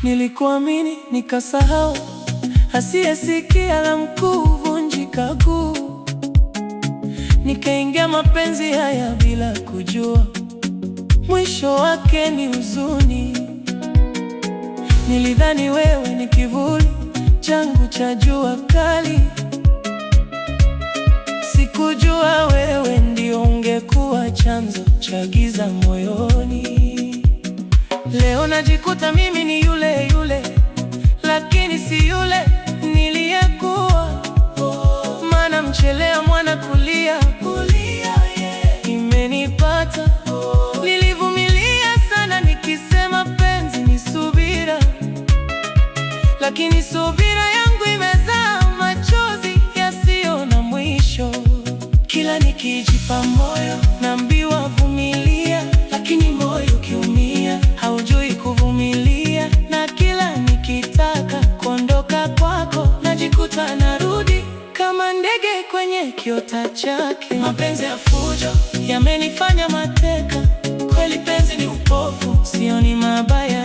Nilikuamini nikasahau, asiyesikia la mkuu huvunjika guu. Nikaingia mapenzi haya bila kujua mwisho wake ni huzuni. Nilidhani wewe ni kivuli changu cha jua kali, sikujua wewe ndio ungekuwa chanzo cha giza moyoni. Leo najikuta mimi ni yule yule, lakini si yule niliyekuwa. Maana mchelea mwana kulia, imenipata. Nilivumilia sana nikisema penzi ni subira, lakini subira yangu imezaa machozi yasiyo na mwisho. Kila nikijipa moyo naambiwa vumilia, lakini moyo ukiumia haujui kuvumilia. Na kila nikitaka kuondoka kwako najikuta narudi kama ndege kwenye kiota chake. Mapenzi ya fujo yamenifanya mateka, kweli penzi ni upofu, sioni mabaya